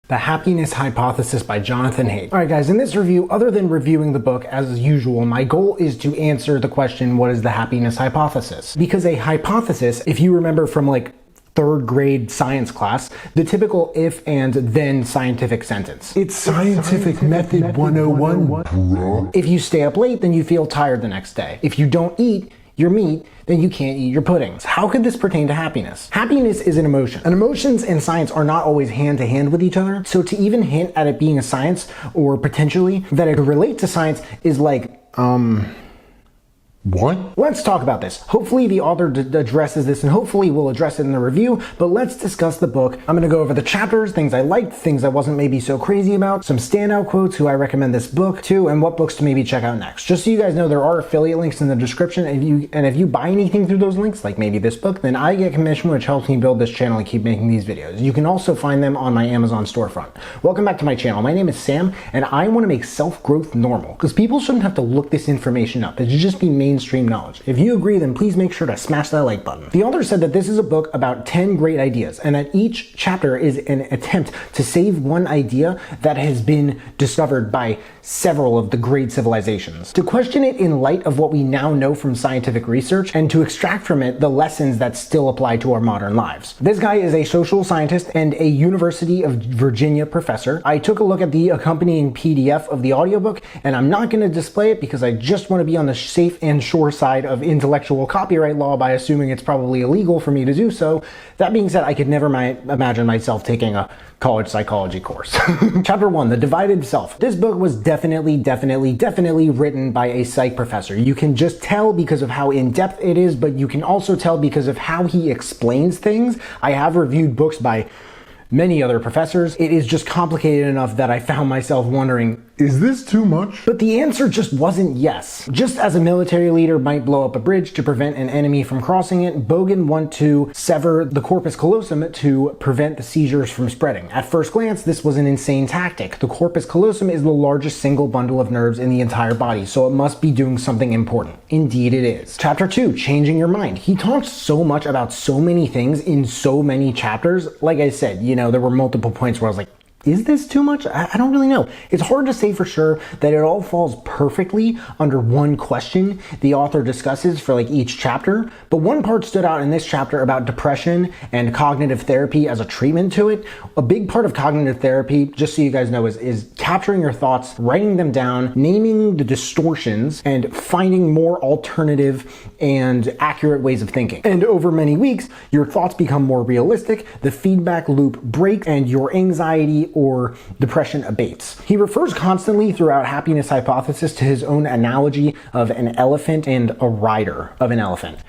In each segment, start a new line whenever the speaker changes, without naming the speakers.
The Happiness Hypothesis by Jonathan Haidt. Alright guys, in this review, other than reviewing the book as usual, my goal is to answer the question, what is the happiness hypothesis? Because a hypothesis, if you remember from like third grade science class, the typical if and then scientific sentence.
It's scientific method 101.
If you stay up late, then you feel tired the next day. If you don't eat your meat, then you can't eat your puddings. How could this pertain to happiness? Happiness is an emotion, and emotions and science are not always hand to hand with each other. So to even hint at it being a science, or potentially that it could relate to science, is like,
What?
Let's talk about this. Hopefully the author addresses this, and hopefully we'll address it in the review, but let's discuss the book. I'm gonna go over the chapters, things I liked, things I wasn't maybe so crazy about, some standout quotes, who I recommend this book to, and what books to maybe check out next. Just so you guys know, there are affiliate links in the description, and if you buy anything through those links, like maybe this book, then I get commission, which helps me build this channel and keep making these videos. You can also find them on my Amazon storefront. Welcome back to my channel. My name is Sam, and I wanna make self-growth normal, because people shouldn't have to look this information up. It should just be mainstream knowledge. If you agree, then please make sure to smash that like button. The author said that this is a book about 10 great ideas, and that each chapter is an attempt to save one idea that has been discovered by several of the great civilizations, to question it in light of what we now know from scientific research, and to extract from it the lessons that still apply to our modern lives. This guy is a social scientist and a University of Virginia professor. I took a look at the accompanying PDF of the audiobook, and I'm not going to display it because I just want to be on the safe and sure side of intellectual copyright law by assuming it's probably illegal for me to do so. That being said, I could never imagine myself taking a college psychology course. Chapter 1, The Divided Self. This book was definitely written by a psych professor. You can just tell because of how in-depth it is, but you can also tell because of how he explains things. I have reviewed books by many other professors. It is just complicated enough that I found myself wondering,
is this too much?
But the answer just wasn't yes. Just as a military leader might blow up a bridge to prevent an enemy from crossing it, Bogan want to sever the corpus callosum to prevent the seizures from spreading. At first glance, this was an insane tactic. The corpus callosum is the largest single bundle of nerves in the entire body, so it must be doing something important. Indeed it is. Chapter 2, Changing Your Mind. He talks so much about so many things in so many chapters. Like I said, you know, there were multiple points where I was like, is this too much? I don't really know. It's hard to say for sure that it all falls perfectly under one question the author discusses for like each chapter, but one part stood out in this chapter about depression and cognitive therapy as a treatment to it. A big part of cognitive therapy, just so you guys know, is capturing your thoughts, writing them down, naming the distortions, and finding more alternative and accurate ways of thinking. And over many weeks, your thoughts become more realistic, the feedback loop breaks, and your anxiety or depression abates. He refers constantly throughout Happiness Hypothesis to his own analogy of an elephant and a rider of an elephant.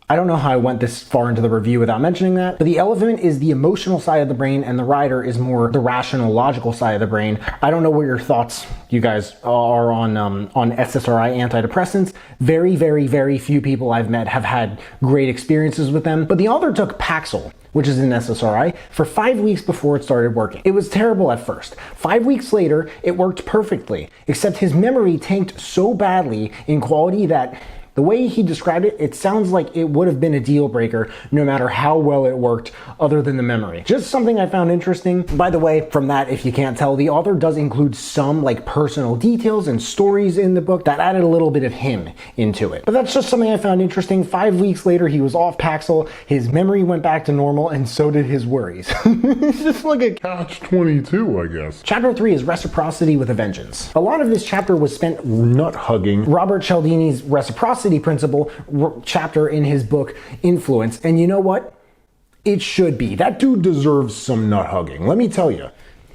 I don't know how I went this far into the review without mentioning that, but the elephant is the emotional side of the brain and the rider is more the rational, logical side of the brain. I don't know what your thoughts, you guys, are on SSRI antidepressants. Very few people I've met have had great experiences with them, but the author took Paxil, which is an SSRI, for 5 weeks before it started working. It was terrible at first. 5 weeks later, it worked perfectly, except his memory tanked so badly in quality that the way he described it, it sounds like it would have been a deal breaker no matter how well it worked other than the memory. Just something I found interesting. By the way, from that, if you can't tell, the author does include some like personal details and stories in the book that added a little bit of him into it. But that's just something I found interesting. 5 weeks later, he was off Paxil, his memory went back to normal, and so did his worries. It's just like a
catch-22, I guess.
Chapter 3 is Reciprocity with a Vengeance. A lot of this chapter was spent
nut-hugging
Robert Cialdini's Reciprocity principle chapter in his book Influence, and you know what? It should be. That dude deserves some nut hugging, let me tell you.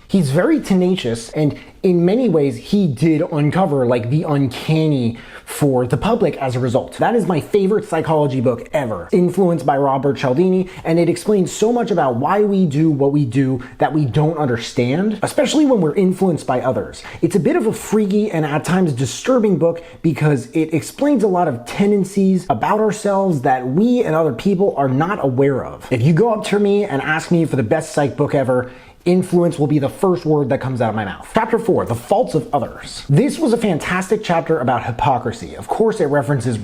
He's very tenacious, and in many ways he did uncover like the uncanny for the public as a result. That is my favorite psychology book ever, Influence by Robert Cialdini, and it explains so much about why we do what we do that we don't understand, especially when we're influenced by others. It's a bit of a freaky and at times disturbing book because it explains a lot of tendencies about ourselves that we and other people are not aware of. If you go up to me and ask me for the best psych book ever, Influence will be the first word that comes out of my mouth. Chapter 4, The Faults of Others. This was a fantastic chapter about hypocrisy. Of course, it references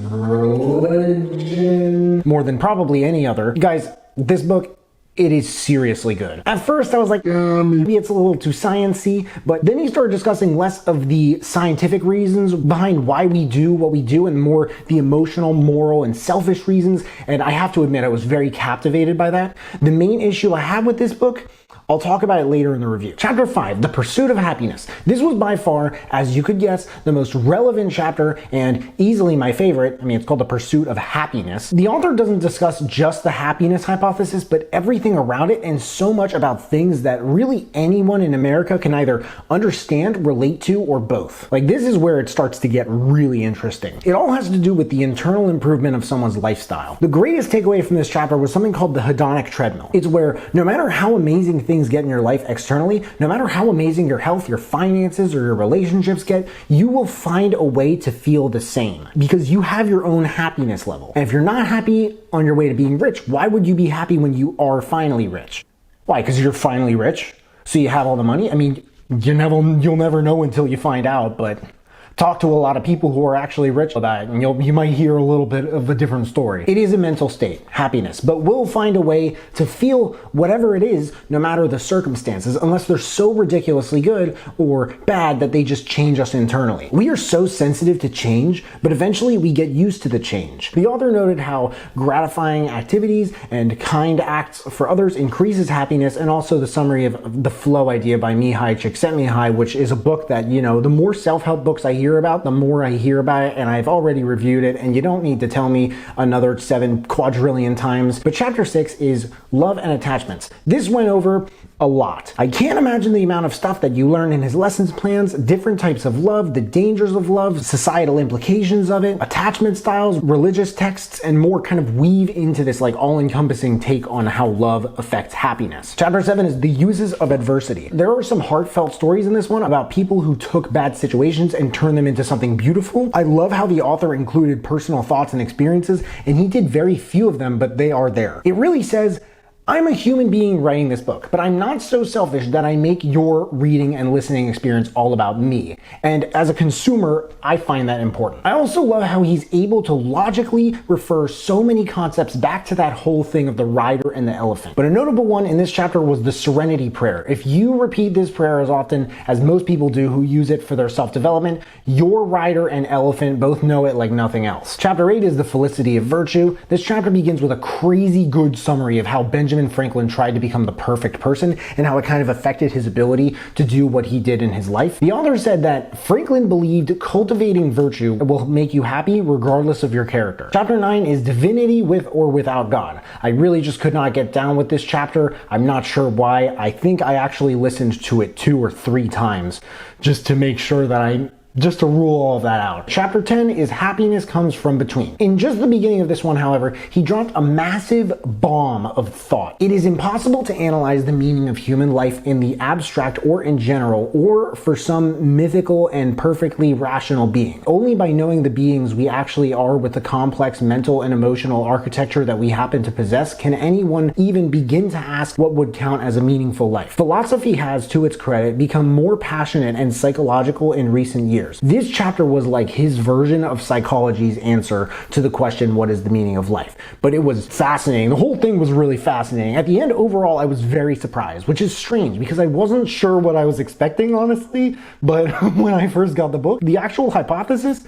religion more than probably any other. Guys, this book it is seriously good. At first I was like, maybe it's a little too sciencey, but then he started discussing less of the scientific reasons behind why we do what we do and more the emotional, moral, and selfish reasons, and I have to admit I was very captivated by that. The main issue I have with this book, I'll talk about it later in the review. Chapter 5, The Pursuit of Happiness. This was by far, as you could guess, the most relevant chapter and easily my favorite. I mean, it's called The Pursuit of Happiness. The author doesn't discuss just the happiness hypothesis, but everything around it and so much about things that really anyone in America can either understand, relate to, or both. Like, this is where it starts to get really interesting. It all has to do with the internal improvement of someone's lifestyle. The greatest takeaway from this chapter was something called the hedonic treadmill. It's where no matter how amazing things get in your life externally, no matter how amazing your health, your finances, or your relationships get, you will find a way to feel the same because you have your own happiness level. And if you're not happy on your way to being rich, why would you be happy when you are finally rich? Why? Because you're finally rich? So you have all the money? I mean, you'll never know until you find out, but talk to a lot of people who are actually rich about it, and you might hear a little bit of a different story. It is a mental state, happiness, but we'll find a way to feel whatever it is, no matter the circumstances, unless they're so ridiculously good or bad that they just change us internally. We are so sensitive to change, but eventually we get used to the change. The author noted how gratifying activities and kind acts for others increases happiness, and also the summary of The Flow Idea by Mihai Csikszentmihalyi, which is a book that, the more self-help books I hear about, the more I hear about it, and I've already reviewed it, and you don't need to tell me another 7 quadrillion times. But chapter 6 is Love and Attachments. This went over a lot. I can't imagine the amount of stuff that you learn in his lessons plans, different types of love, the dangers of love, societal implications of it, attachment styles, religious texts, and more kind of weave into this like all-encompassing take on how love affects happiness. Chapter 7 is The Uses of Adversity. There are some heartfelt stories in this one about people who took bad situations and turned them into something beautiful. I love how the author included personal thoughts and experiences, and he did very few of them, but they are there. It really says, I'm a human being writing this book, but I'm not so selfish that I make your reading and listening experience all about me. And as a consumer, I find that important. I also love how he's able to logically refer so many concepts back to that whole thing of the rider and the elephant. But a notable one in this chapter was the Serenity Prayer. If you repeat this prayer as often as most people do who use it for their self-development, your rider and elephant both know it like nothing else. Chapter 8 is The Felicity of Virtue. This chapter begins with a crazy good summary of how Benjamin Franklin tried to become the perfect person and how it kind of affected his ability to do what he did in his life. The author said that Franklin believed cultivating virtue will make you happy regardless of your character. Chapter 9 is Divinity with or Without God. I really just could not get down with this chapter. I'm not sure why. I think I actually listened to it 2 or 3 times just to make sure that just to rule all of that out. Chapter 10 is Happiness Comes From Between. In just the beginning of this one, however, he dropped a massive bomb of thought. It is impossible to analyze the meaning of human life in the abstract or in general, or for some mythical and perfectly rational being. Only by knowing the beings we actually are with the complex mental and emotional architecture that we happen to possess can anyone even begin to ask what would count as a meaningful life. Philosophy has, to its credit, become more passionate and psychological in recent years. This chapter was like his version of psychology's answer to the question, what is the meaning of life? But it was fascinating. The whole thing was really fascinating. At the end, overall, I was very surprised, which is strange because I wasn't sure what I was expecting, honestly. But when I first got the book, the actual hypothesis,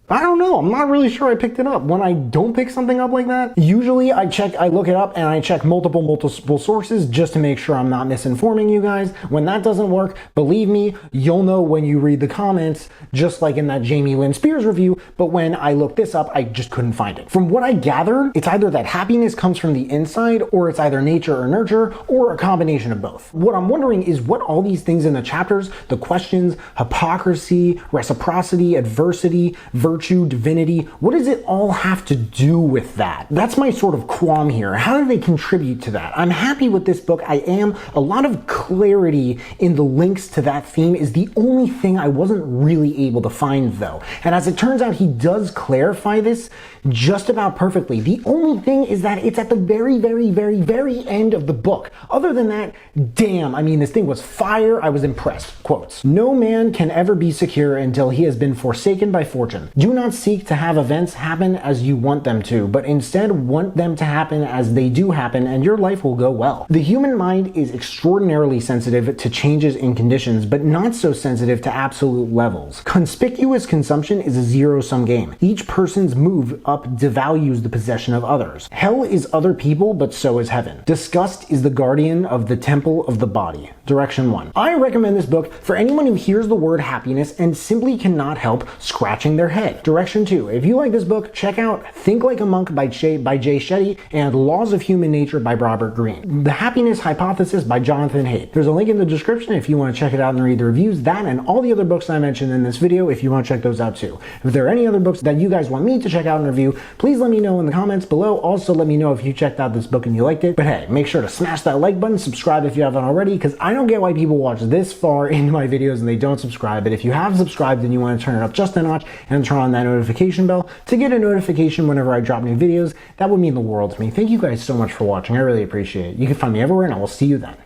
I don't know. I'm not really sure I picked it up. When I don't pick something up like that, usually I look it up and I check multiple sources just to make sure I'm not misinforming you guys. When that doesn't work, believe me, you'll know when you read the comments, just like in that Jamie Lynn Spears review. But when I looked this up, I just couldn't find it. From what I gathered, it's either that happiness comes from the inside, or it's either nature or nurture, or a combination of both. What I'm wondering is what all these things in the chapters, the questions, hypocrisy, reciprocity, adversity, virtue, divinity, what does it all have to do with that? That's my sort of qualm here. How do they contribute to that? I'm happy with this book. A lot of clarity in the links to that theme is the only thing I wasn't really able to find though. And as it turns out, he does clarify this just about perfectly. The only thing is that it's at the very, very, very, very end of the book. Other than that, damn, I mean, this thing was fire. I was impressed. Quotes. No man can ever be secure until he has been forsaken by fortune. Do not seek to have events happen as you want them to, but instead want them to happen as they do happen, and your life will go well. The human mind is extraordinarily sensitive to changes in conditions, but not so sensitive to absolute levels. Conspicuous consumption is a zero-sum game. Each person's move up devalues the possession of others. Hell is other people, but so is heaven. Disgust is the guardian of the temple of the body. Direction 1. I recommend this book for anyone who hears the word happiness and simply cannot help scratching their head. Direction 2. If you like this book, check out Think Like a Monk by Jay Shetty and Laws of Human Nature by Robert Greene. The Happiness Hypothesis by Jonathan Haidt. There's a link in the description if you want to check it out and read the reviews. That and all the other books I mentioned in this video if you want to check those out too. If there are any other books that you guys want me to check out and review, please let me know in the comments below. Also, let me know if you checked out this book and you liked it. But hey, make sure to smash that like button, subscribe if you haven't already, because I don't get why people watch this far into my videos and they don't subscribe. But if you have subscribed and you want to turn it up just a notch and turn on that notification bell to get a notification whenever I drop new videos, that would mean the world to me. Thank you guys so much for watching. I really appreciate it. You can find me everywhere and I will see you then.